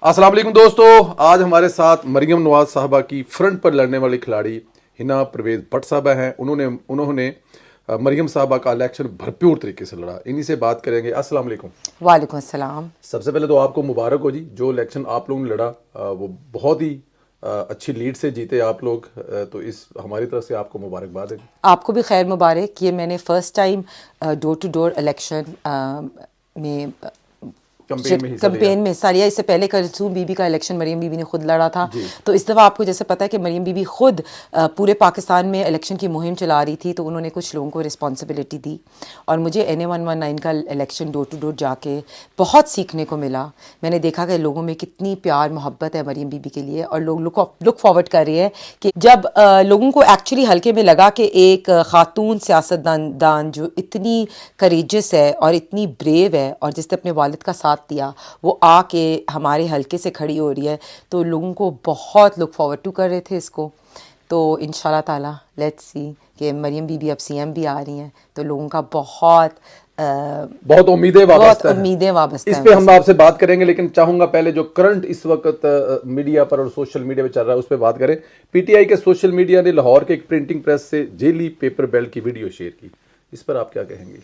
अस्सलाम वालेकुम दोस्तों, आज हमारे साथ मरियम नवाज साहबा की फ्रंट पर लड़ने वाली खिलाड़ी हिना परवेज भट्ट साहबा हैं। उन्होंने मरियम साहबा का इलेक्शन भरपूर तरीके से लड़ा। इन्हीं से बात करेंगे। अस्सलाम वालेकुम। वालेकुम अस्सलाम। सबसे पहले तो आपको मुबारक हो जी, जो इलेक्शन आप लोगों ने लड़ा वो बहुत ही अच्छी लीड से जीते आप लोग। तो इस हमारी तरफ से आपको मुबारकबाद है जी। आपको भी खैर मुबारक। ये मैंने first time door to door election में कैंपेन में हिस्सा लिया कैंपेन में हिस्सा लिया। इससे पहले कलसूम बीबी का इलेक्शन मरीम बीबी ने खुद लड़ा था। जी। तो इस दफ़ा आपको जैसे पता है कि मरीम बीबी खुद पूरे पाकिस्तान में इलेक्शन की मुहिम चला रही थी, तो उन्होंने कुछ लोगों को रिस्पॉन्सिबिलिटी दी और मुझे NA 119 का इलेक्शन डोर टू डोर जाके बहुत सीखने को मिला। मैंने देखा कि लोगों में कितनी प्यार मोहब्बत है मरीम बीबी के लिए, और लोग लुक फॉरवर्ड कर रहे हैं कि जब लोगों को एक्चुअली हल्के में लगा कि एक खातून सियासतदान जो इतनी करेजस है और इतनी ब्रेव है और जिसने अपने वालिद का साथ दिया, वो आके हमारे हल्के से खड़ी हो रही है, तो लोगों को बहुत लुक फॉरवर्ड टू कर रहे थे इसको। तो इंशाल्लाह ताला लेट्स सी कि मरियम बीबी अब CM भी आ रही हैं, तो लोगों का बहुत उम्मीदें वाबस्ता हैं। उम्मीदें वाबस्ता इस हैं पे हम उनसे। आपसे बात करेंगे, लेकिन चाहूंगा पहले जो करंट इस वक्त मीडिया पर और सोशल मीडिया पे चल रहा है उस पे बात करें। PTI के सोशल मीडिया ने लाहौर के एक प्रिंटिंग प्रेस से जेली पेपर बेल्ट की वीडियो शेयर की। इस पर आप क्या कहेंगे?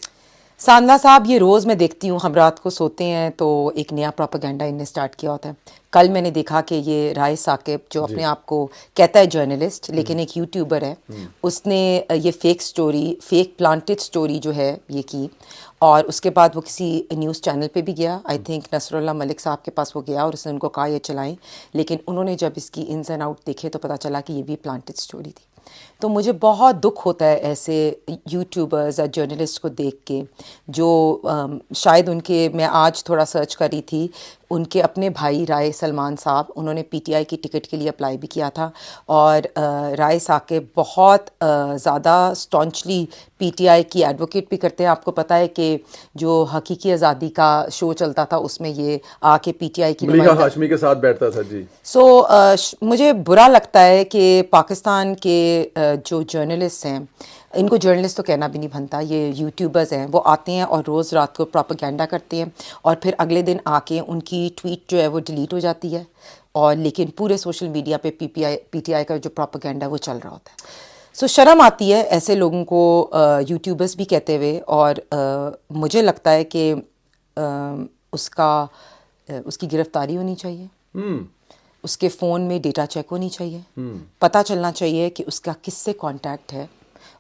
सांदला साहब, ये रोज़ मैं देखती हूँ, हम रात को सोते हैं तो एक नया प्रोपेगेंडा इनने स्टार्ट किया होता है। कल मैंने देखा कि ये राय साकिब जो जी। अपने आप को कहता है जर्नलिस्ट लेकिन एक यूट्यूबर है, उसने ये फेक प्लांटेड स्टोरी जो है ये की, और उसके बाद वो किसी न्यूज़ चैनल पे भी गया। आई थिंक नसरुल्लाह मलिक साहब के पास वो गया और उसने उनको कहा ये चलाएं, लेकिन उन्होंने जब इसकी इन्स एंड आउट देखे तो पता चला कि ये भी प्लांटेड स्टोरी थी। तो मुझे बहुत दुख होता है ऐसे यूट्यूबर्स या जर्नलिस्ट को देख के, जो शायद उनके, मैं आज थोड़ा सर्च कर रही थी, उनके अपने भाई राय सलमान साहब, उन्होंने PTI की टिकट के लिए अप्लाई भी किया था, और राय साकिब बहुत ज़्यादा स्टॉन्चली PTI की एडवोकेट भी करते हैं। आपको पता है कि जो हकीकी आज़ादी का शो चलता था उसमें ये आके PTI की मलिका हाशमी के साथ बैठता था जी। मुझे बुरा लगता है कि पाकिस्तान के जो जर्नलिस्ट हैं, इनको जर्नलिस्ट तो कहना भी नहीं बनता, ये यूट्यूबर्स हैं, वो आते हैं और रोज़ रात को प्रोपेगेंडा करते हैं और फिर अगले दिन आके उनकी ट्वीट जो है वो डिलीट हो जाती है, और लेकिन पूरे सोशल मीडिया पे PTI का जो प्रोपेगेंडा वो चल रहा होता है। शर्म आती है ऐसे लोगों को यूट्यूबर्स भी कहते हुए, और मुझे लगता है कि उसकी गिरफ्तारी होनी चाहिए, उसके फ़ोन में डेटा चेक होनी चाहिए, पता चलना चाहिए कि उसका किससे कांटेक्ट है,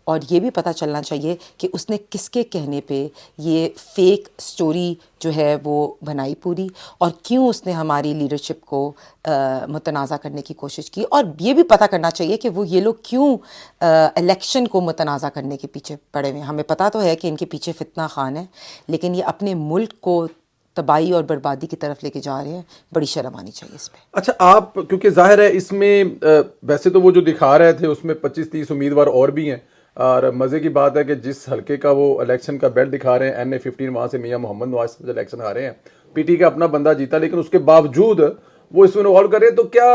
और ये भी पता चलना चाहिए कि उसने किसके कहने पे ये फेक स्टोरी जो है वो बनाई पूरी, और क्यों उसने हमारी लीडरशिप को मुतनाज़ा करने की कोशिश की, और ये भी पता करना चाहिए कि ये लोग क्यों इलेक्शन को मुतनाज़ा करने के पीछे पड़े हुए हैं। हमें पता तो है कि इनके पीछे फितना खान है, लेकिन ये अपने मुल्क को तबाही और बर्बादी की तरफ लेके जा रहे हैं। बड़ी शर्म आनी चाहिए इस पे। अच्छा, आप क्योंकि जाहिर है इसमें वैसे तो वो जो दिखा रहे थे उसमें 25-30 उम्मीदवार और भी हैं, और मजे की बात है कि जिस हल्के का वो इलेक्शन का बेल्ट दिखा रहे हैं NA 15, वहां से मियां मोहम्मद नवाज साहब इलेक्शन आ रहे हैं, PT का अपना बंदा जीता, लेकिन उसके बावजूद वो इसमें इन्वॉल्व कर रहे हैं। तो क्या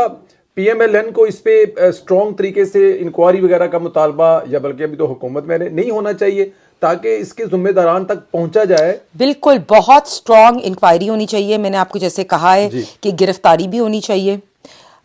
PMLN को इस पे स्ट्रॉन्ग तरीके से इंक्वायरी वगैरह का मुतालबा, या बल्कि अभी तो हुकूमत में नहीं होना चाहिए ताकि इसके जिम्मेदारान तक पहुंचा जाए? बिल्कुल, बहुत स्ट्रॉन्ग इंक्वायरी होनी चाहिए। मैंने आपको जैसे कहा है कि गिरफ्तारी भी होनी चाहिए,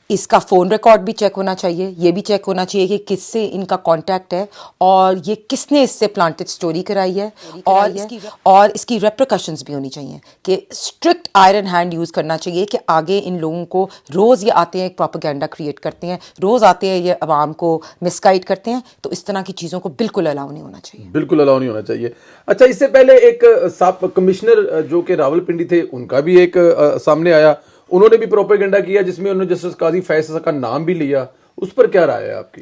इसका फ़ोन रिकॉर्ड भी चेक होना चाहिए, ये भी चेक होना चाहिए कि किससे इनका कांटेक्ट है और ये किसने इससे प्लांटेड स्टोरी कराई है, और इसकी रेप्रिकॉशंस भी होनी चाहिए कि स्ट्रिक्ट आयरन हैंड यूज़ करना चाहिए कि आगे इन लोगों को, रोज़ ये आते हैं एक प्रोपेगेंडा क्रिएट करते हैं, रोज़ आते हैं ये अवाम को मिसगाइड करते हैं, तो इस तरह की चीज़ों को बिल्कुल अलाउ नहीं होना चाहिए। बिल्कुल अलाउ नहीं होना चाहिए। अच्छा, इससे पहले एक सब कमिश्नर जो कि रावलपिंडी थे, उनका भी एक सामने आया, उन्होंने भी प्रोपेगेंडा किया जिसमें उन्होंने जस्टिस काजी फैसल का नाम भी लिया। उस पर क्या राय है आपकी?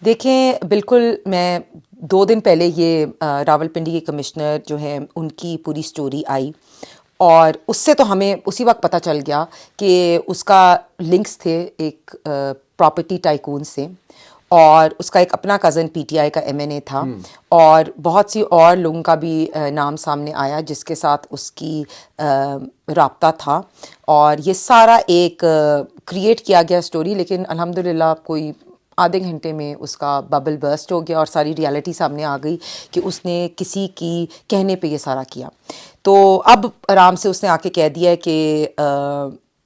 देखें, बिल्कुल, मैं 2 दिन पहले ये रावलपिंडी के कमिश्नर जो हैं उनकी पूरी स्टोरी आई, और उससे तो हमें उसी वक्त पता चल गया कि उसका लिंक्स थे एक प्रॉपर्टी टाइकून से, और उसका एक अपना कज़न PTI का MNA था, और बहुत सी और लोगों का भी नाम सामने आया जिसके साथ उसकी राब्ता था, और ये सारा एक क्रिएट किया गया स्टोरी, लेकिन अल्हम्दुलिल्लाह कोई आधे घंटे में उसका बबल बर्स्ट हो गया और सारी रियलिटी सामने आ गई कि उसने किसी की कहने पे ये सारा किया। तो अब आराम से उसने आके कह दिया है कि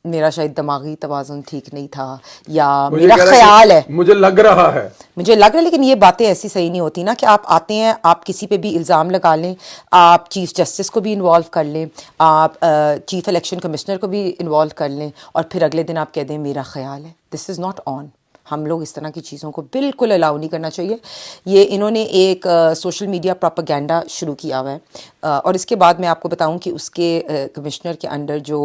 मेरा शायद दिमागी तवाज़ुन ठीक नहीं था, या मुझे मेरा कह रहा है ख्याल है, मुझे लग रहा है। मुझे लग रहा है। लेकिन ये बातें ऐसी सही नहीं होती ना कि आप आते हैं, आप किसी पे भी इल्ज़ाम लगा लें, आप चीफ जस्टिस को भी इन्वॉल्व कर लें, आप चीफ इलेक्शन कमिश्नर को भी इन्वॉल्व कर लें, और फिर अगले दिन आप कह दें मेरा ख्याल है। This is not on. हम लोग इस तरह की चीज़ों को बिल्कुल अलाउ नहीं करना चाहिए। ये इन्होंने एक सोशल मीडिया प्रोपेगेंडा शुरू किया हुआ है, और इसके बाद मैं आपको बताऊं कि उसके कमिश्नर के अंडर जो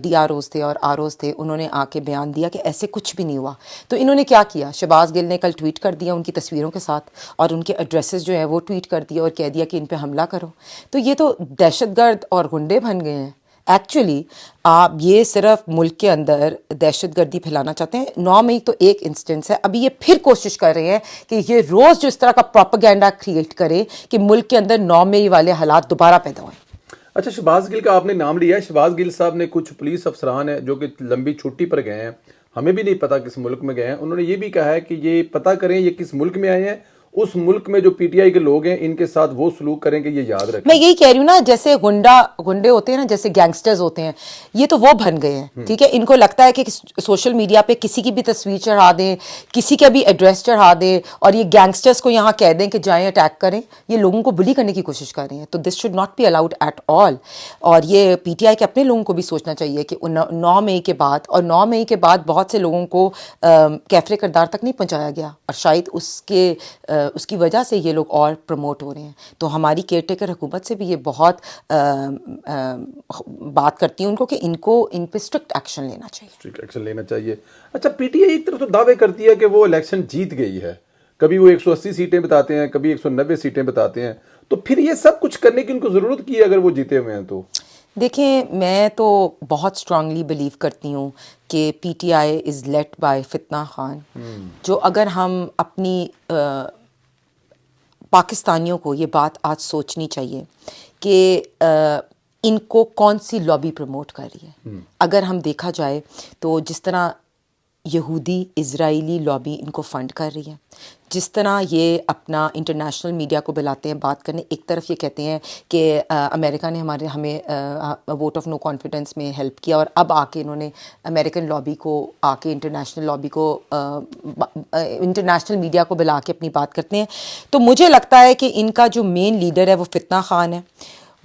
DROs थे और ROs थे, उन्होंने आके बयान दिया कि ऐसे कुछ भी नहीं हुआ। तो इन्होंने क्या किया, शहबाज गिल ने कल ट्वीट कर दिया उनकी तस्वीरों के साथ, और उनके एड्रेसेस जो है वो ट्वीट कर दिया और कह दिया कि इन पे हमला करो। तो ये तो दहशतगर्द और गुंडे बन गए हैं। एक्चुअली आप ये सिर्फ मुल्क के अंदर दहशतगर्दी फैलाना चाहते हैं। 9 मई तो एक इंस्टेंस है, अभी ये फिर कोशिश कर रहे हैं कि ये रोज़ जो इस तरह का प्रोपेगेंडा क्रिएट करे कि मुल्क के अंदर 9 मई वाले हालात दोबारा पैदा हुए। अच्छा, शहबाज गिल का आपने नाम लिया है। शहबाज गिल साहब ने कुछ पुलिस अफसरान हैं जो कि लंबी छुट्टी पर गए हैं, हमें भी नहीं पता किस मुल्क में गए हैं। उन्होंने ये भी कहा है कि ये पता करें ये किस मुल्क में आए हैं, उस मुल्क में जो PTI के लोग हैं इनके साथ वो सलूक करेंगे, ये याद रखें। मैं यही कह रही हूँ ना, जैसे गुंडे होते हैं ना, जैसे गैंगस्टर्स होते हैं, ये तो वो बन गए हैं। ठीक है, इनको लगता है कि सोशल मीडिया पे किसी की भी तस्वीर चढ़ा दें, किसी का भी एड्रेस चढ़ा दें, और ये गैंगस्टर्स को यहाँ कह दें कि जाएं अटैक करें। ये लोगों को बुली करने की कोशिश कर रहे हैं। तो this should not be allowed at all. और ये PTI के अपने लोगों को भी सोचना चाहिए कि 9 मई के बाद, और 9 मई के बाद बहुत से लोगों को कैफरे करदार तक नहीं पहुँचाया गया, और शायद उसकी वजह से ये लोग और प्रमोट हो रहे हैं। तो हमारी केयर टेकर हुकूमत से भी ये बहुत बात करती हूँ उनको कि इन पे स्ट्रिक्ट एक्शन लेना चाहिए। स्ट्रिक्ट एक्शन लेना चाहिए। अच्छा, PTI एक तरफ तो दावे करती है कि वो इलेक्शन जीत गई है, कभी वो 180 सीटें बताते हैं, कभी 190 सीटें बताते हैं, तो फिर ये सब कुछ करने की उनको जरूरत की है अगर वो जीते हुए हैं तो? देखें, मैं तो बहुत स्ट्रांगली बिलीव करती हूँ कि PTI इज़ लेड बाय फितना खान। जो अगर हम अपनी पाकिस्तानियों को ये बात आज सोचनी चाहिए कि इनको कौन सी लॉबी प्रमोट कर रही है। अगर हम देखा जाए तो जिस तरह यहूदी इज़राइली लॉबी इनको फ़ंड कर रही है, जिस तरह ये अपना इंटरनेशनल मीडिया को बुलाते हैं बात करने, एक तरफ ये कहते हैं कि अमेरिका ने हमें वोट ऑफ नो कॉन्फिडेंस में हेल्प किया, और अब आके इन्होंने अमेरिकन लॉबी को आके इंटरनेशनल लॉबी को इंटरनेशनल मीडिया को बुला के अपनी बात करते हैं। तो मुझे लगता है कि इनका जो मेन लीडर है वो फितना खान है,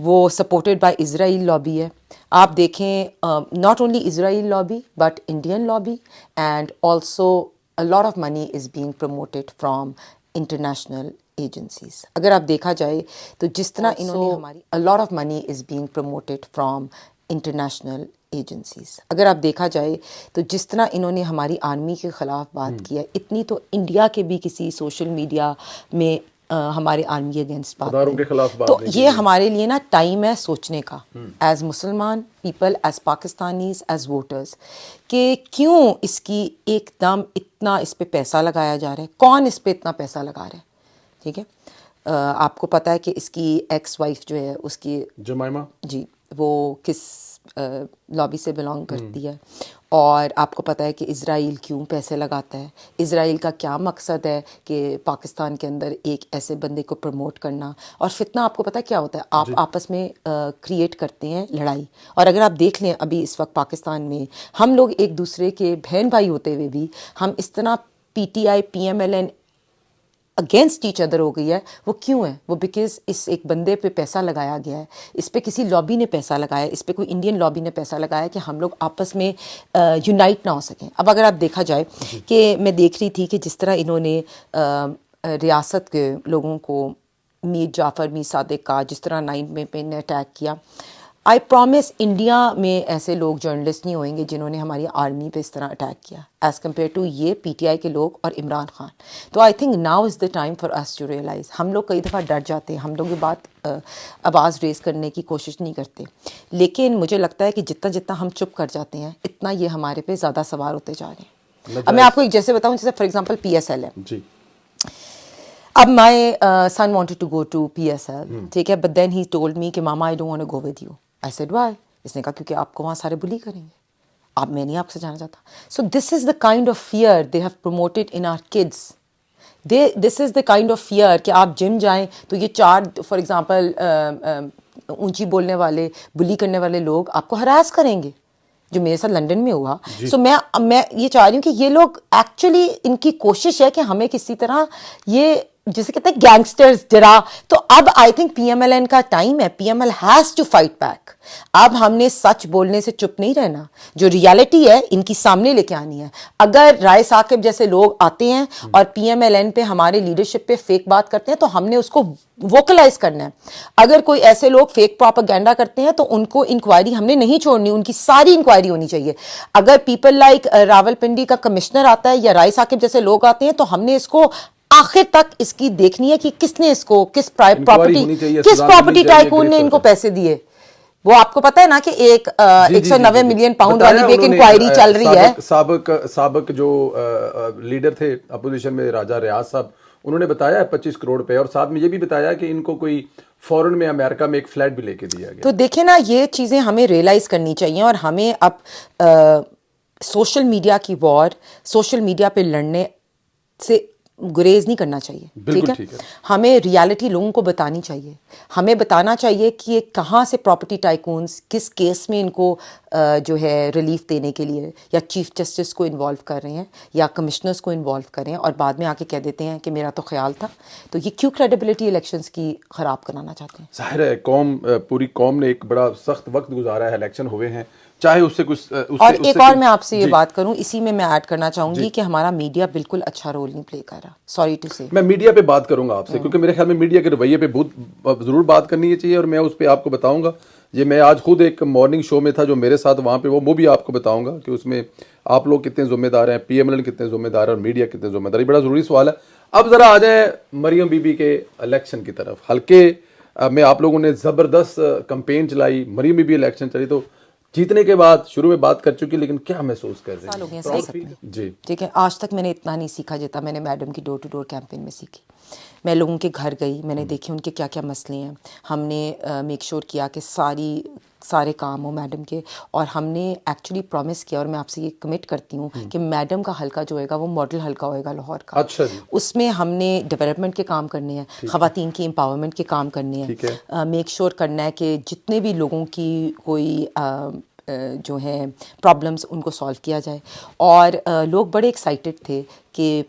वो सपोर्टेड बाय इज़राइल लॉबी है। आप देखें, not only Israel lobby but Indian lobby, and also a lot of money is being promoted from international agencies. अगर आप देखा जाए तो जिस तरह इन्होंने हमारी a lot of money is being promoted from international agencies. अगर आप देखा जाए तो जिस तरह इन्होंने हमारी आर्मी के ख़िलाफ़ बात की है, इतनी तो इंडिया के भी किसी सोशल मीडिया में हमारे आर्मी के अगेंस्ट बात के खिलाफ बात तो नहीं ये हमारे लिए ना टाइम है सोचने का, एज मुसलमान people, as Pakistanis, as voters, कि क्यों इसकी एकदम इतना इस पे पैसा लगाया जा रहा है, कौन इस पे इतना पैसा लगा रहा है। ठीक है, आपको पता है कि इसकी एक्स वाइफ जो है उसकी जमाइमा जी, वो किस लॉबी से बिलोंग करती है, और आपको पता है कि इज़राइल क्यों पैसे लगाता है, इज़राइल का क्या मकसद है कि पाकिस्तान के अंदर एक ऐसे बंदे को प्रमोट करना। और फितना आपको पता है क्या होता है, आप आपस में क्रिएट करते हैं लड़ाई। और अगर आप देख लें अभी इस वक्त पाकिस्तान में हम लोग एक दूसरे के बहन भाई होते हुए भी हम इस तरह PTI PMLN against each other हो गई है। वो क्यों है? वो बिकॉज इस एक बंदे पे पैसा लगाया गया है, इस पे किसी लॉबी ने पैसा लगाया, इस पे कोई इंडियन लॉबी ने पैसा लगाया कि हम लोग आपस में यूनाइट ना हो सकें। अब अगर आप देखा जाए कि मैं देख रही थी कि जिस तरह इन्होंने रियासत के लोगों को, मीर जाफ़र, मीर सादिक का जिस तरह 9 मई पे ने अटैक किया, आई प्रॉमिस इंडिया में ऐसे लोग जर्नलिस्ट नहीं होंगे जिन्होंने हमारी आर्मी पे इस तरह अटैक किया एज़ कम्पेयर टू ये PTI के लोग और इमरान खान। तो I think now is the time for us to realise. हम लोग कई दफ़ा डर जाते हैं, हम लोग ये बात आवाज़ रेज़ करने की कोशिश नहीं करते, लेकिन मुझे लगता है कि जितना जितना हम चुप कर जाते हैं इतना ये हमारे पे ज़्यादा सवार होते जा रहे हैं। अब मैं आपको एक जैसे बताऊँ, जैसे फॉर एग्जाम्पल PSL है जी। अब my son wanted to go to PSL, ठीक है, but then he told me कि mama I don't want to go with you. I said why? इसने कहा क्योंकि आपको वहाँ सारे बुली करेंगे, मैं नहीं आपसे जाना चाहता। So this is the kind of fear they have promoted in our kids. This is the kind of fear कि आप जिम जाएं तो ये 4 फॉर एग्जांपल ऊंची बोलने वाले, बुली करने वाले लोग आपको हरास करेंगे। जो मेरे साथ लंदन में हुआ। सो मैं ये चाह रही हूँ कि ये लोग एक्चुअली, इनकी कोशिश है कि हमें किसी तरह ये जिसे कहते हैं गैंगस्टर्स डरा। तो अब आई थिंक पीएमएलएन का टाइम है, PML has to fight back. अब हमने सच बोलने से चुप नहीं रहना, जो रियलिटी है इनकी सामने लेके आनी है। अगर राय साकिब जैसे लोग आते हैं और पीएमएलएन पे, हमारे लीडरशिप पे फेक बात करते हैं, तो हमने उसको वोकलाइज करना है। अगर कोई ऐसे लोग फेक प्रोपेगेंडा करते हैं तो उनको इंक्वायरी हमने नहीं छोड़नी, उनकी सारी इंक्वायरी होनी चाहिए। अगर पीपल लाइक रावलपिंडी का कमिश्नर आता है या राय साकिब जैसे लोग आते हैं, तो हमने इसको आखिर तक इसकी देखनी है कि किसने इसको, किस प्रॉपर्टी टाइकून ने इनको पैसे दिए। वो आपको पता है ना कि एक 190 मिलियन पाउंड वाली भी एक इंक्वायरी चल रही है। साबिक जो लीडर थे अपोजिशन में, राजा रियाज साहब, उन्होंने बताया है 25 करोड़ पे, और साथ में ये भी बताया कि इनको कोई फॉरेन में, अमेरिका में एक फ्लैट भी लेके दिया गया। तो देखे ना, ये चीजें हमें रियलाइज करनी चाहिए और हमें अब सोशल मीडिया की वॉर, सोशल मीडिया पे लड़ने से गुरेज नहीं करना चाहिए। ठीक है, हमें रियलिटी लोगों को बतानी चाहिए। हमें बताना चाहिए कि ये कहाँ से प्रॉपर्टी टाइकून्स, किस केस में इनको जो है रिलीफ देने के लिए या चीफ जस्टिस को इन्वॉल्व कर रहे हैं या कमिश्नर्स को इन्वॉल्व कर रहे हैं, और बाद में आके कह देते हैं कि मेरा तो ख्याल था। तो ये क्यों क्रेडिबिलिटी इलेक्शंस की ख़राब कराना चाहते हैं? जाहिर है पूरी कौम ने एक बड़ा सख्त वक्त गुजारा है, इलेक्शन हुए हैं, चाहे उससे कुछ और एक और मैं आपसे ये बात करूं, इसी में मैं ऐड करना चाहूंगी कि हमारा मीडिया बिल्कुल अच्छा रोल नहीं प्ले कर रहा। सॉरी टू से, मैं मीडिया पे बात करूंगा आपसे, क्योंकि मेरे ख्याल में मीडिया के रवैये पे बहुत जरूर बात करनी चाहिए, और मैं उस पर आपको बताऊंगा। ये मैं आज खुद एक मॉर्निंग शो में था जो मेरे साथ वहाँ पे, वो भी आपको बताऊंगा कि उसमें आप लोग कितने जिम्मेदार हैं, पीएमएल कितने जिम्मेदार है और मीडिया कितने जिम्मेदार है। बड़ा जरूरी सवाल है। अब जरा आ जाए मरियम बीबी के इलेक्शन की तरफ। हल्के में आप लोगों ने जबरदस्त कैंपेन चलाई, मरियम बीबी इलेक्शन चली, तो जीतने के बाद शुरू में बात कर चुकी, लेकिन क्या महसूस कर रहे हैं? जी ठीक है, आज तक मैंने इतना नहीं सीखा जितना मैंने मैडम की डोर टू डोर कैंपेन में सीखी। मैं लोगों के घर गई, मैंने देखे उनके क्या क्या मसले हैं, हमने मेक श्योर किया कि सारे काम हो मैडम के, और हमने एक्चुअली प्रॉमिस किया, और मैं आपसे ये कमिट करती हूँ कि मैडम का हल्का जो होएगा वो मॉडल हल्का होएगा लाहौर का। अच्छा जी। उसमें हमने डेवलपमेंट के काम करने हैं, ख़वातीन की एम्पावरमेंट के काम करने हैं, मेक श्योर करना है कि जितने भी लोगों की कोई जो है प्रॉब्लम्स, उनको सॉल्व किया जाए। और लोग बड़े एक्साइटेड थे कि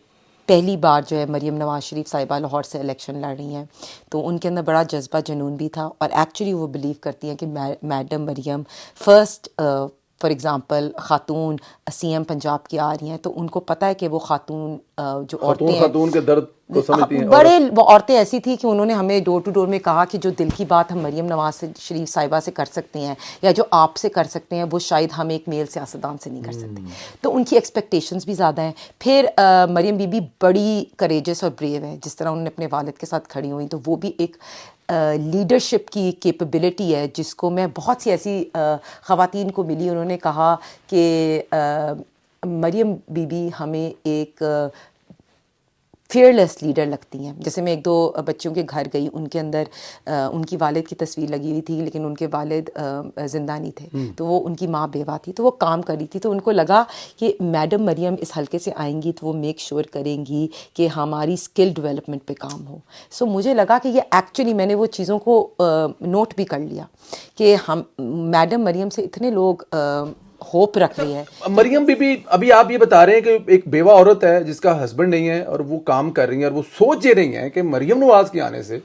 पहली बार जो है मरियम नवाज शरीफ साहिबा लाहौर से इलेक्शन लड़ रही हैं, तो उनके अंदर बड़ा जज्बा जुनून भी था, और एक्चुअली वो बिलीव करती हैं कि madam Maryam first for example ख़ातून सीएम पंजाब की आ रही हैं, तो उनको पता है कि वो ख़ातून जो औरतें हैं, ख़ातून के दर्द को समझती हैं। बड़े वो औरतें ऐसी थी कि उन्होंने हमें डोर टू डोर में कहा कि जो दिल की बात हम मरियम नवाज शरीफ साहिबा से कर सकते हैं या जो आपसे कर सकते हैं, वो शायद हम एक मेल सियासतदान से नहीं कर सकते। तो उनकी एक्सपेक्टेशंस भी ज़्यादा हैं। फिर मरियम बीबी बड़ी करेजस और ब्रेव है, जिस तरह उन्होंने अपने वालिद के साथ खड़ी हुई, तो वो भी एक लीडरशिप की कैपेबिलिटी है जिसको मैं बहुत सी ऐसी ख़वातीन को मिली, उन्होंने कहा कि मरियम बीबी हमें एक फियरलेस लीडर लगती हैं। जैसे मैं एक दो बच्चों के घर गई, उनके अंदर उनकी वालिद की तस्वीर लगी हुई थी, लेकिन उनके वालिद ज़िंदा नहीं थे, तो वो उनकी माँ बेवा थी, तो वो काम कर रही थी, तो उनको लगा कि मैडम मरियम इस हल्के से आएंगी तो वो मेक श्योर करेंगी कि हमारी स्किल डेवलपमेंट पे काम हो। सो मुझे लगा कि ये एक्चुअली मैंने वो चीज़ों को नोट भी कर लिया कि हम मैडम मरियम से इतने लोग होप रख रही है। मरियम बीबी, अभी आप ये बता रहे हैं कि एक बेवा औरत है जिसका हस्बैंड नहीं है, और वो काम कर रही है, और वो सोच ये रही है कि मरियम नवाज के आने से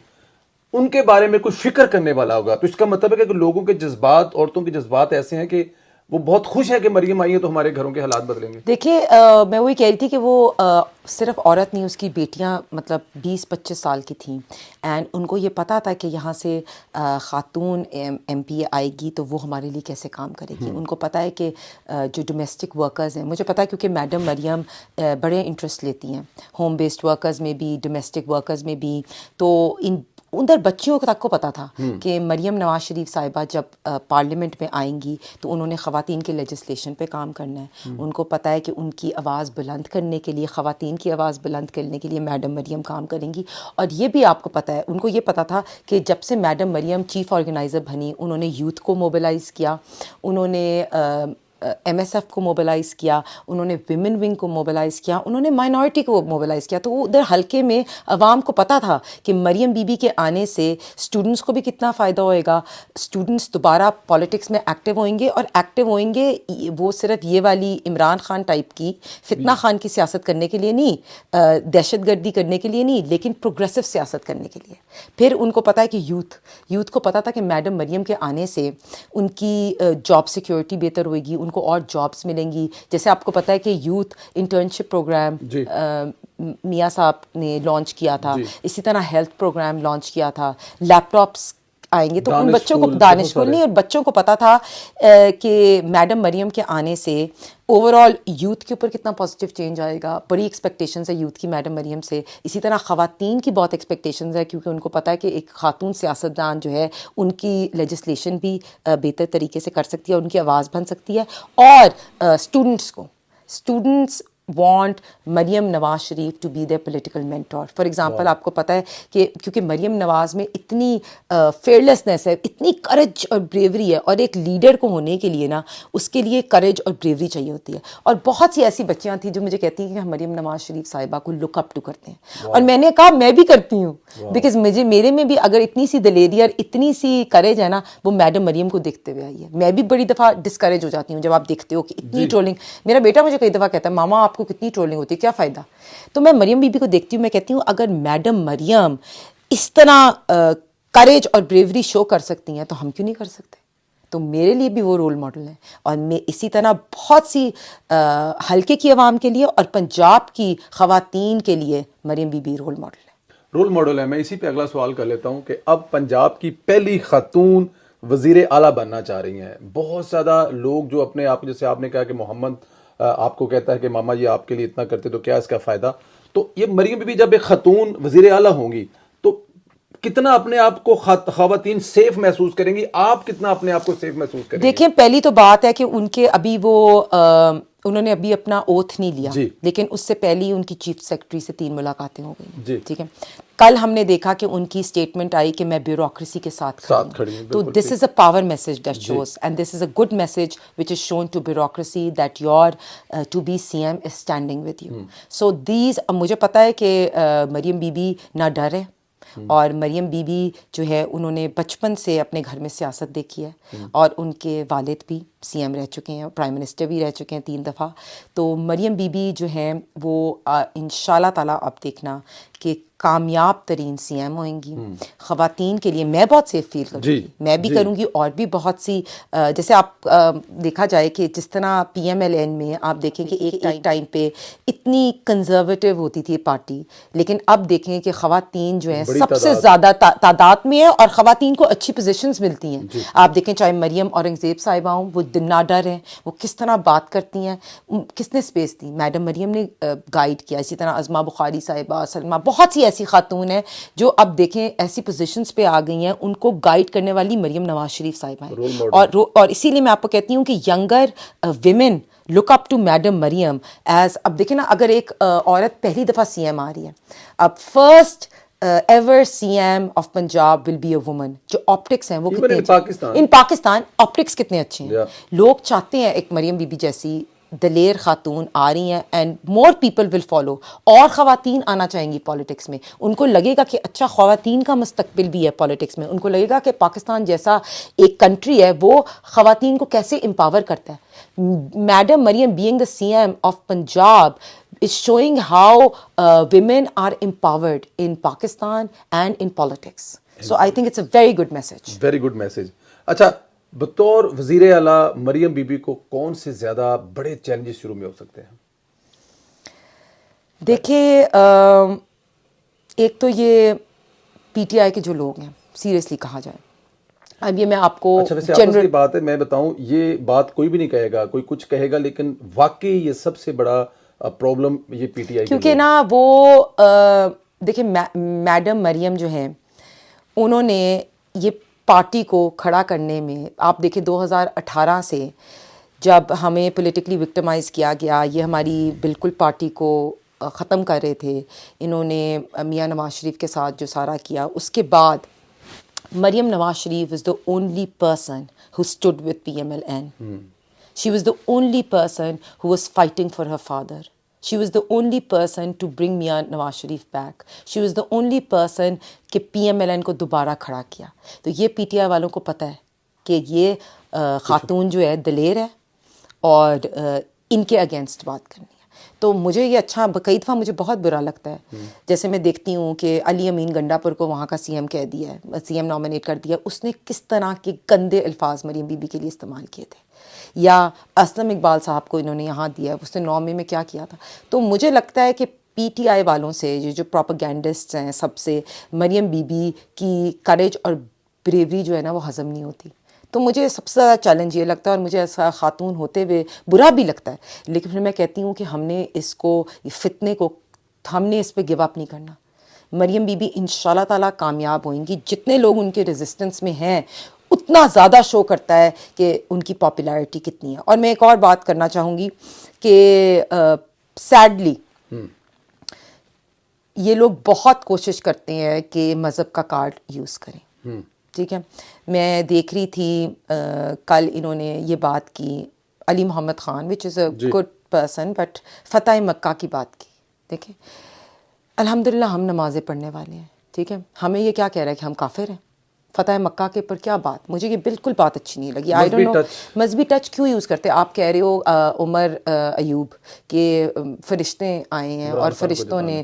उनके बारे में कोई फिक्र करने वाला होगा। तो इसका मतलब है कि लोगों के जज्बात, औरतों के जज्बात ऐसे हैं कि वो बहुत खुश है कि मरियम आई है तो हमारे घरों के हालात बदलेंगे। देखिए मैं वही कह रही थी कि वो सिर्फ औरत नहीं, उसकी बेटियां मतलब 20-25 साल की थीं, एंड उनको ये पता था कि यहाँ से ख़ातून एमपी आएगी तो वो हमारे लिए कैसे काम करेगी। उनको पता है कि जो डोमेस्टिक वर्कर्स हैं, मुझे पता है क्योंकि मैडम मरियम बड़े इंटरेस्ट लेती हैं होम बेस्ड वर्कर्स में भी, डोमेस्टिक वर्कर्स में भी। तो उधर बच्चियों तक को पता था कि मरियम नवाज शरीफ साहिबा जब पार्लियामेंट में आएंगी तो उन्होंने ख़वातीन के लेजिस्लेशन पे काम करना है। उनको पता है कि उनकी आवाज़ बुलंद करने के लिए, ख़वातीन की आवाज़ बुलंद करने के लिए मैडम मरियम काम करेंगी। और ये भी आपको पता है, उनको ये पता था कि जब से मैडम मरियम चीफ़ ऑर्गेनाइज़र बनी, उन्होंने यूथ को मोबिलाइज़ किया, उन्होंने MSF को मोबिलाइज़ किया, उन्होंने विमेन विंग को मोबिलाइज़ किया, उन्होंने माइनॉरिटी को मोबिलाइज़ किया। तो उधर हल्के में अवाम को पता था कि मरियम बीबी के आने से स्टूडेंट्स को भी कितना फ़ायदा होएगा, स्टूडेंट्स दोबारा पॉलिटिक्स में एक्टिव होंगे, और एक्टिव होंगे वो सिर्फ ये वाली इमरान खान टाइप की फितना खान की सियासत करने के लिए नहीं, दहशतगर्दी करने के लिए नहीं, लेकिन प्रोग्रेसिव सियासत करने के लिए। फिर उनको पता है कि यूथ को पता था कि मैडम मरियम के आने से उनकी जॉब सिक्योरिटी बेहतर होगी, उनको और जॉब्स मिलेंगी। जैसे आपको पता है कि यूथ इंटर्नशिप प्रोग्राम मियाँ साहब ने लॉन्च किया था, इसी तरह हेल्थ प्रोग्राम लॉन्च किया था, लैपटॉप्स आएंगे। तो उन बच्चों को दानिश स्कूल नहीं, और बच्चों को पता था कि मैडम मरियम के आने से ओवरऑल यूथ के ऊपर कितना पॉजिटिव चेंज आएगा। बड़ी एक्सपेक्टेशंस है यूथ की मैडम मरियम से। इसी तरह ख़वातीन की बहुत एक्सपेक्टेशंस है, क्योंकि उनको पता है कि एक खातून सियासतदान जो है उनकी लेजिस्लेशन भी बेहतर तरीके से कर सकती है, उनकी आवाज़ बन सकती है। और students want Maryam Nawaz Sharif to be their political mentor. For example आपको पता है कि क्योंकि मरियम नवाज में इतनी फेयरलेसनेस है, इतनी करेज और ब्रेवरी है, और एक लीडर को होने के लिए ना उसके लिए करेज और ब्रेवरी चाहिए होती है। और बहुत सी ऐसी बच्चियां थी जो मुझे कहती हैं कि हम मरियम नवाज शरीफ साहिबा को लुक अप टू करते हैं, और मैंने कहा मैं भी करती हूँ, बिकॉज मेरे में भी अगर इतनी सी दलेरी और इतनी सी करेज है ना, वो मैडम मरियम को देखते हुए आई है। मैं भी बड़ी दफ़ा डिस्करेज हो जाती हूँ जब आप देखते हो कि इतनी ट्रोलिंग। मेरा बेटा मुझे कई दफ़ा कहता है मामा आपको कितनी ट्रोलिंग होती है, क्या फ़ायदा। तो मैं मरियम बीबी को देखती हूँ, मैं कहती हूँ अगर मैडम मरियम इस तरह करेज और ब्रेवरी शो कर सकती हैं तो हम क्यों नहीं कर सकते। तो मेरे लिए भी वो रोल मॉडल है, और मैं इसी तरह बहुत सी हल्के की आवाम के लिए और पंजाब की ख़वातीन के लिए मरियम बीबी रोल मॉडल है। मैं इसी पे अगला सवाल कर लेता हूँ कि अब पंजाब की पहली खातून वजीर आला बनना चाह रही हैं। बहुत ज़्यादा लोग जो अपने आप, जैसे आपने कहा कि मोहम्मद आपको कहता है कि मामा ये आपके लिए इतना करते तो क्या इसका फ़ायदा। तो ये मरियम बीबी जब एक खातून वजीर आला होंगी तो कितना अपने आप को ख़वातीन सेफ महसूस करेंगी, आप कितना अपने आप को सेफ महसूस करेंगे? देखिए, पहली तो बात है कि उनके अभी वो उन्होंने अभी अपना ओथ नहीं लिया, लेकिन उससे पहले उनकी चीफ सेक्रेटरी से 3 मुलाकातें हो गई। ठीक है, कल हमने देखा कि उनकी स्टेटमेंट आई कि मैं ब्यूरोक्रेसी के साथ खड़ी हूं। तो this is a power message that shows, and this is a good message which is shown to bureaucracy that your to be CM is standing with you. So these, मुझे पता है कि मरियम बीबी ना डर है, और मरियम बीबी जो है उन्होंने बचपन से अपने घर में सियासत देखी है, और उनके वालिद भी सीएम रह चुके हैं, प्राइम मिनिस्टर भी रह चुके हैं 3 दफ़ा। तो मरियम बीबी जो हैं वो इंशाल्लाह ताला आप देखना कि कामयाब तरीन सीएम होंगी। ख़वातीन के लिए मैं बहुत सेफ फील करूँगी, मैं भी करूँगी, और भी बहुत सी जैसे आप देखा जाए कि जिस तरह PMLN में आप देखें कि एक टाइम पे इतनी कंजर्वेटिव होती थी पार्टी, लेकिन अब देखें कि ख़वातीन जो है सबसे ज़्यादा तादाद में है, और ख़वातीन को अच्छी पोजीशंस मिलती हैं। आप देखें चाहे मरियम औरंगज़ेब साहिबा हों, वो ना डर हैं, वो किस तरह बात करती हैं, किसने स्पेस दी, मैडम मरियम ने गाइड किया। इसी तरह अज़मा बुखारी साहिबा, सलमा, बहुत सी ऐसी खातून हैं जो अब देखें ऐसी पोजीशंस पे आ गई हैं, उनको गाइड करने वाली मरियम नवाज शरीफ साहिबा हैं। और इसीलिए मैं आपको कहती हूँ कि younger women look up to madam Maryam as. अब देखें ना, अगर एक औरत पहली दफ़ा सीएम आ रही है, अब first ever CM of Punjab will be a woman. जो ऑप्टिक्स हैं वो कितने इन पाकिस्तान ऑप्टिक्स कितने अच्छे हैं। लोग चाहते हैं एक मरियम बीबी जैसी दलेर खातून आ रही हैं, and more people will follow. और ख़वातीन आना चाहेंगी पॉलिटिक्स में, उनको लगेगा कि अच्छा ख़वातीन का मुस्तकबिल भी है पॉलिटिक्स में, उनको लगेगा कि पाकिस्तान जैसा एक कंट्री है वो ख़वातीन को कैसे एम्पावर करता है। Madam Maryam being the CM of Punjab is showing how women are empowered in Pakistan and in politics. So I think it's a very good message. Very good message. अच्छा, बतौर वजीर आला मरियम बीबी को कौन से ज़्यादा बड़े चैलेंजेस शुरू में हो सकते हैं? देखिए, एक तो ये PTI के जो लोग हैं, सीरियसली कहा जाए, अब ये मैं आपको जनरल बात है, मैं बताऊं, ये बात कोई भी नहीं कहेगा, कोई कुछ कहेगा, लेकिन वाकई ये सबसे बड़ा प्रॉब्लम ये PTI, क्योंकि ना वो देखिए मैडम मरियम जो हैं उन्होंने ये पार्टी को खड़ा करने में, आप देखें 2018 से जब हमें पॉलिटिकली विक्टिमाइज़ किया गया, ये हमारी बिल्कुल पार्टी को ख़त्म कर रहे थे, इन्होंने मियाँ नवाज शरीफ के साथ जो सारा किया, उसके बाद Maryam Nawaz Sharif is the only person who stood with PMLN। She was the only person who was fighting for her father. She was the only person to bring Mian Nawaz Sharif back. She was the only person कि PMLN को दोबारा खड़ा किया. तो ये PTI वालों को पता है कि ये खातून जो है दलेर है और इनके अगेंस्ट बात करनी है. तो मुझे ये अच्छा, कई दफ़ा मुझे बहुत बुरा लगता है जैसे मैं देखती हूँ कि अली अमीन गंडापुर को वहाँ का CM कह दिया है, CM नॉमिनेट कर दिया. उसने किस तरह के गंदे अल्फाज मरीम बीबी के लिए इस्तेमाल किए थे. या असलम इकबाल साहब को इन्होंने यहाँ दिया, उसने 9 मई में क्या किया था. तो मुझे लगता है कि PTI वालों से, ये जो प्रोपेगेंडिस्ट्स हैं, सबसे मरियम बीबी की करेज और ब्रेवरी जो है ना वो हज़म नहीं होती. तो मुझे सबसे ज़्यादा चैलेंज ये लगता है, और मुझे ऐसा खातून होते हुए बुरा भी लगता है, लेकिन फिर मैं कहती हूँ कि हमने इसको, ये फितने को, हमने इस पर गिव अप नहीं करना. मरियम बीबी इंशाल्लाह ताला कामयाब होंगी. जितने लोग उनके रेजिस्टेंस में हैं उतना ज़्यादा शो करता है कि उनकी पॉपुलैरिटी कितनी है. और मैं एक और बात करना चाहूँगी कि सैडली ये लोग बहुत कोशिश करते हैं कि मज़हब का कार्ड यूज़ करें. ठीक है, मैं देख रही थी कल इन्होंने ये बात की, Ali Mohammad Khan which is a good person, but फ़तेह मक्का की बात की. देखें, अल्हम्दुलिल्लाह हम नमाज़ें पढ़ने वाले हैं. ठीक है, हमें ये क्या कह रहा है कि हम काफिर हैं. फ़तेह मक्का के ऊपर क्या बात, मुझे ये बिल्कुल बात अच्छी नहीं लगी. आई डोंट नो मजहबी टच क्यों यूज़ करते. आप कह रहे हो उमर अयूब के फरिश्ते आए हैं और फरिश्तों ने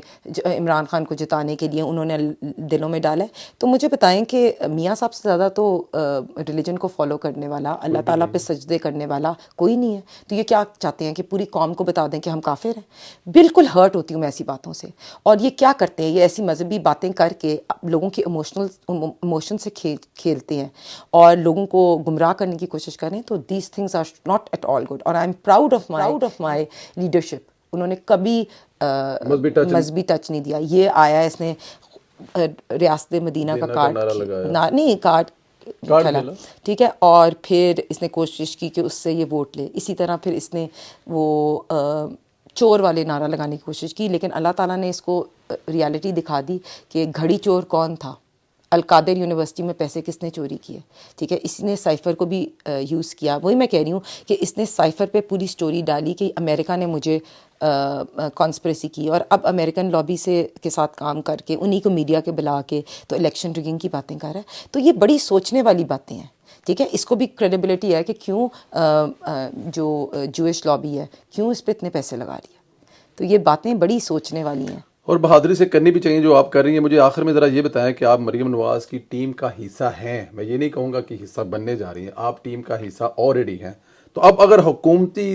इमरान खान को जिताने के लिए उन्होंने दिलों में डाला है. तो मुझे बताएं कि मियाँ साहब से ज़्यादा तो रिलीजन को फॉलो करने वाला, अल्लाह ताला पे सजदे करने वाला कोई नहीं है. तो ये क्या चाहते हैं कि पूरी कौम को बता दें कि हम काफिर हैं. बिल्कुल हर्ट होती हूँ मैं ऐसी बातों से. और ये क्या करते हैं, ये ऐसी मजहबी बातें करके लोगों की इमोशन से खेलते हैं और लोगों को गुमराह करने की कोशिश करें. तो these things are not at all good. और I am proud of my leadership. उन्होंने कभी मजहबी टच नहीं दिया. ये आया, इसने रियासत मदीना का कार्ड नहीं कार्ड खेला. ठीक है, और फिर इसने कोशिश की कि उससे ये वोट ले. इसी तरह फिर इसने वो चोर वाले नारा लगाने की कोशिश की, लेकिन अल्लाह ताला ने इसको रियलिटी दिखा दी कि घड़ी चोर कौन था. अलकादिर यूनिवर्सिटी में पैसे किसने चोरी किए. ठीक है, इसने साइफ़र को भी यूज़ किया. वही मैं कह रही हूँ कि इसने साइफ़र पे पूरी स्टोरी डाली कि अमेरिका ने मुझे कॉन्स्पिरेसी की, और अब अमेरिकन लॉबी से के साथ काम करके उन्हीं को मीडिया के बुला के तो इलेक्शन रिगिंग की बातें कर रहा है. तो ये बड़ी सोचने वाली बातें हैं. ठीक है, इसको भी क्रेडिबिलिटी है कि क्यों जो जूइश लॉबी है क्यों इस पर इतने पैसे लगा रही है. तो ये बातें बड़ी सोचने वाली हैं और बहादुरी से करनी भी चाहिए जो आप कर रही हैं. मुझे आखिर में ज़रा ये बताएं कि आप मरीम नवाज की टीम का हिस्सा हैं. मैं ये नहीं कहूँगा कि हिस्सा बनने जा रही हैं, आप टीम का हिस्सा ऑलरेडी हैं. तो अब अगर हुकूमती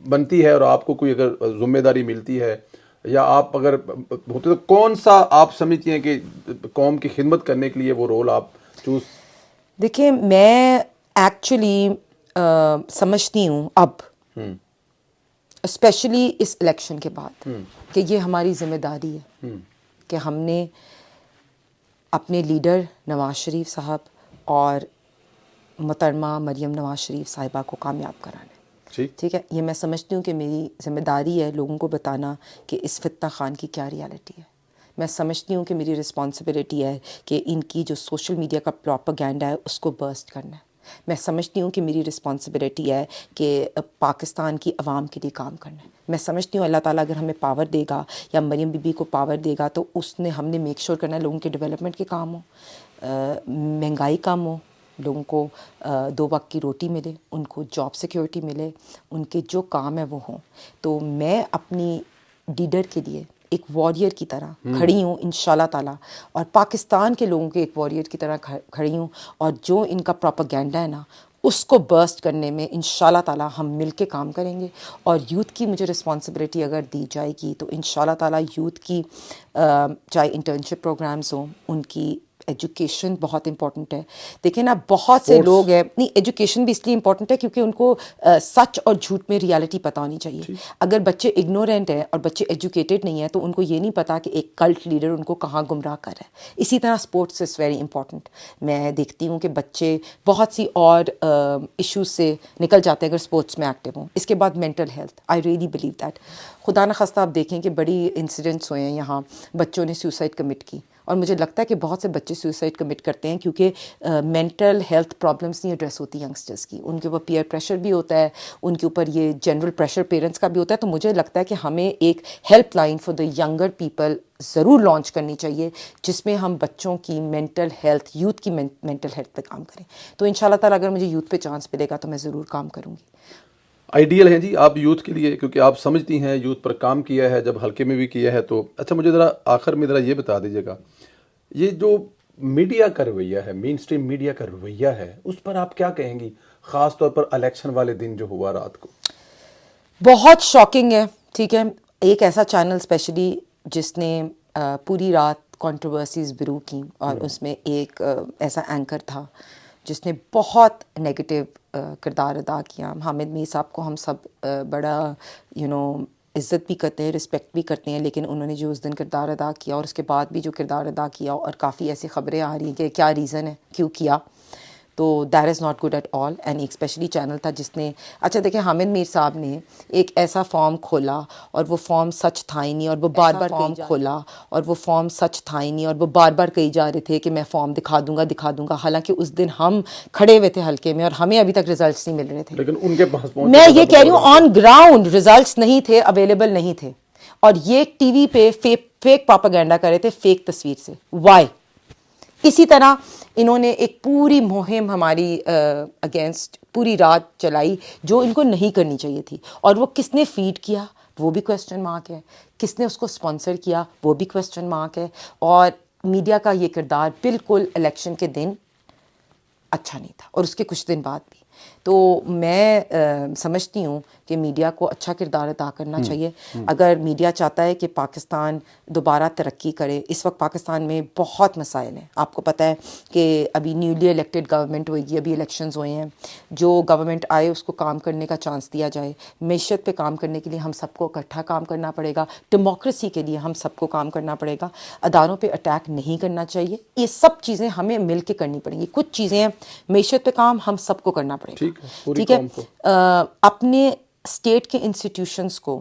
बनती है और आपको कोई अगर जिम्मेदारी मिलती है या आप अगर होते, तो कौन सा आप समझती हैं कि कौम की खिदमत करने के लिए वो रोल आप चूज. देखिए, मैं एक्चुअली समझती हूँ अब स्पेशली इस इलेक्शन के बाद कि ये हमारी ज़िम्मेदारी है कि हमने अपने लीडर नवाज शरीफ साहब और मोहतरमा मरियम नवाज शरीफ साहिबा को कामयाब कराना है. ठीक है, ये मैं समझती हूँ कि मेरी ज़िम्मेदारी है लोगों को बताना कि इस फितना खान की क्या रियलिटी है. मैं समझती हूँ कि मेरी रिस्पॉन्सिबिलिटी है कि इनकी जो सोशल मीडिया का प्रोपेगेंडा है उसको बर्स्ट करना है. मैं समझती हूँ कि मेरी रिस्पॉन्सिबिलिटी है कि पाकिस्तान की आवाम के लिए काम करना है. मैं समझती हूँ अल्लाह ताला अगर हमें पावर देगा या मरियम बीबी को पावर देगा तो उसने हमने मेक श्योर करना है लोगों के डेवलपमेंट के काम हो, महंगाई कम हो, लोगों को 2 वक्त की रोटी मिले, उनको जॉब सिक्योरिटी मिले, उनके जो काम है वो हों. तो मैं अपनी लीडर के लिए एक वॉरियर की तरह खड़ी हूँ इंशाल्लाह ताला, और पाकिस्तान के लोगों के एक वॉरियर की तरह खड़ी हूँ. और जो इनका प्रोपेगेंडा है ना उसको बर्स्ट करने में इंशाल्लाह ताला हम मिल के काम करेंगे. और यूथ की मुझे रिस्पॉन्सिबिलिटी अगर दी जाएगी तो इंशाल्लाह ताला यूथ की चाहे इंटर्नशिप प्रोग्राम्स हों, उनकी एजुकेशन बहुत इंपॉर्टेंट है. देखिए ना, बहुत से लोग हैं, नहीं एजुकेशन भी इसलिए इंपॉर्टेंट है क्योंकि उनको सच और झूठ में रियलिटी पता होनी चाहिए. अगर बच्चे इग्नोरेंट हैं और बच्चे एजुकेटेड नहीं है तो उनको ये नहीं पता कि एक कल्ट लीडर उनको कहाँ गुमराह कर रहा है. इसी तरह स्पोर्ट्स इज़ वेरी इंपॉर्टेंट. मैं देखती हूँ कि बच्चे बहुत सी और इश्यूज से निकल जाते हैं अगर स्पोर्ट्स में एक्टिव हों. इसके बाद mental health, I really believe that. खुदा न खास्ता आप देखें कि बड़ी इंसिडेंट्स हुए हैं यहाँ, बच्चों ने सुसाइड कमिट की और मुझे लगता है कि बहुत से बच्चे सुसाइड कमिट करते हैं क्योंकि मेंटल हेल्थ प्रॉब्लम्स नहीं एड्रेस होती यंगस्टर्स की, उनके ऊपर पीयर प्रेशर भी होता है, उनके ऊपर ये जनरल प्रेशर पेरेंट्स का भी होता है। तो मुझे लगता है कि हमें एक helpline for the younger people ज़रूर लॉन्च करनी चाहिए जिसमें हम बच्चों की मेंटल हेल्थ, यूथ की मेंटल हेल्थ पे काम करें। तो इंशाल्लाह ताला अगर मुझे यूथ पे चांस मिलेगा तो मैं ज़रूर काम करूँगी। आइडियल है जी आप यूथ के लिए, क्योंकि आप समझती हैं यूथ पर काम किया है, जब हल्के में भी किया है। तो अच्छा, मुझे ज़रा आखिर में ज़रा ये बता दीजिएगा, ये जो मीडिया का रवैया है, मेन स्ट्रीम मीडिया का रवैया है, उस पर आप क्या कहेंगी, ख़ास तौर पर इलेक्शन वाले दिन जो हुआ रात को? बहुत शॉकिंग है, ठीक है। एक ऐसा चैनल स्पेशली जिसने पूरी रात कंट्रोवर्सीज ब्रू की और उसमें एक ऐसा एंकर था जिसने बहुत नेगेटिव किरदार अदा किया। हामिद मीर साहब को हम सब बड़ा इज़्ज़त भी करते हैं, रिस्पेक्ट भी करते हैं, लेकिन उन्होंने जो उस दिन किरदार अदा किया और उसके बाद भी जो किरदार अदा किया, और काफ़ी ऐसी ख़बरें आ रही हैं कि क्या रीज़न है क्यों किया, तो that is not good at all. And एक स्पेशली चैनल था जिसने, अच्छा देखिए, हामिद मीर साहब ने एक ऐसा फॉर्म खोला और वो फॉर्म सच था ही नहीं, और वो बार बार फॉर्म खोला और वो फॉर्म सच था ही नहीं, और वो बार बार कही जा रहे थे कि मैं फॉर्म दिखा दूंगा। हालांकि उस दिन हम खड़े हुए थे हल्के में और हमें अभी तक रिजल्ट्स नहीं मिल रहे थे, लेकिन उनके पास पहुंचे मैं तो ये ज़्यादा कह रही हूँ प्रोग्राम ऑन ग्राउंड रिजल्ट्स नहीं थे, अवेलेबल नहीं थे, और ये टीवी पे फेक प्रोपेगेंडा कर रहे थे, फेक तस्वीर से। वाई? इसी तरह इन्होंने एक पूरी मुहिम हमारी अगेंस्ट पूरी रात चलाई जो इनको नहीं करनी चाहिए थी, और वो किसने फीड किया वो भी क्वेश्चन मार्क है, किसने उसको स्पॉन्सर किया वो भी क्वेश्चन मार्क है, और मीडिया का ये किरदार बिल्कुल इलेक्शन के दिन अच्छा नहीं था और उसके कुछ दिन बाद भी। तो मैं समझती हूँ कि मीडिया को अच्छा किरदार अदा करना चाहिए। अगर मीडिया चाहता है कि पाकिस्तान दोबारा तरक्की करे, इस वक्त पाकिस्तान में बहुत मसाइल हैं। आपको पता है कि अभी न्यूली इलेक्टेड गवर्नमेंट होगी, अभी इलेक्शंस हुए हैं, जो गवर्नमेंट आए उसको काम करने का चांस दिया जाए। मैशत पे काम करने के लिए हम सबको इकट्ठा काम करना पड़ेगा, डेमोक्रेसी के लिए हम सबको काम करना पड़ेगा, अदारों पे अटैक नहीं करना चाहिए। ये सब चीज़ें हमें मिल के करनी पड़ेंगी। कुछ चीज़ें मैशत पे काम हम सबको करना पड़ेगा, ठीक है। अपने स्टेट के इंस्टीट्यूशंस को,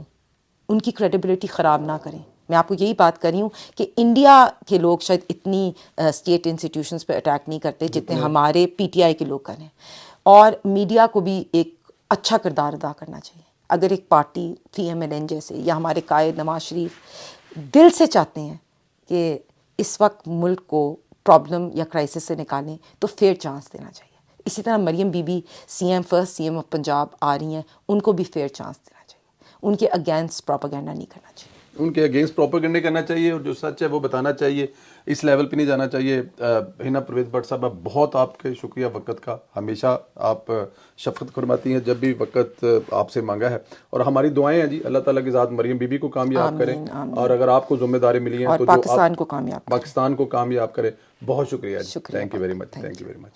उनकी क्रेडिबिलिटी ख़राब ना करें। मैं आपको यही बात कर रही हूँ कि इंडिया के लोग शायद इतनी स्टेट इंस्टीट्यूशंस पे अटैक नहीं करते जितने हमारे पीटीआई के लोग करें, और मीडिया को भी एक अच्छा किरदार अदा करना चाहिए। अगर एक पार्टी PMLN जैसे या हमारे कायद नवाज शरीफ दिल से चाहते हैं कि इस वक्त मुल्क को प्रॉब्लम या क्राइसिस से निकालें तो फेयर चांस देना चाहिए। इसी तरह मरियम बीबी फर्स्ट CM ऑफ पंजाब आ रही हैं, उनको भी फेयर चांस देना चाहिए, उनके अगेंस्ट प्रोपेगेंडा नहीं करना चाहिए, उनके अगेंस्ट प्रोपेगेंडा करना चाहिए, और जो सच है वो बताना चाहिए, इस लेवल पे नहीं जाना चाहिए। हिना परवेज़ भट्ट साहब, बहुत आपके शुक्रिया वक़्त का। हमेशा आप शफ़क़त फरमाती हैं जब भी वक़्त आपसे मांगा है, और हमारी दुआएं हैं जी, अल्लाह ताला की ज़ात मरियम बीबी को कामयाब करें, और अगर आपको जिम्मेदारी मिली है और तो पाकिस्तान को कामयाब करें। पाकिस्तान को कामयाब करें। बहुत शुक्रिया जी, शुक्रिया, thank you very much, thank thank you very much.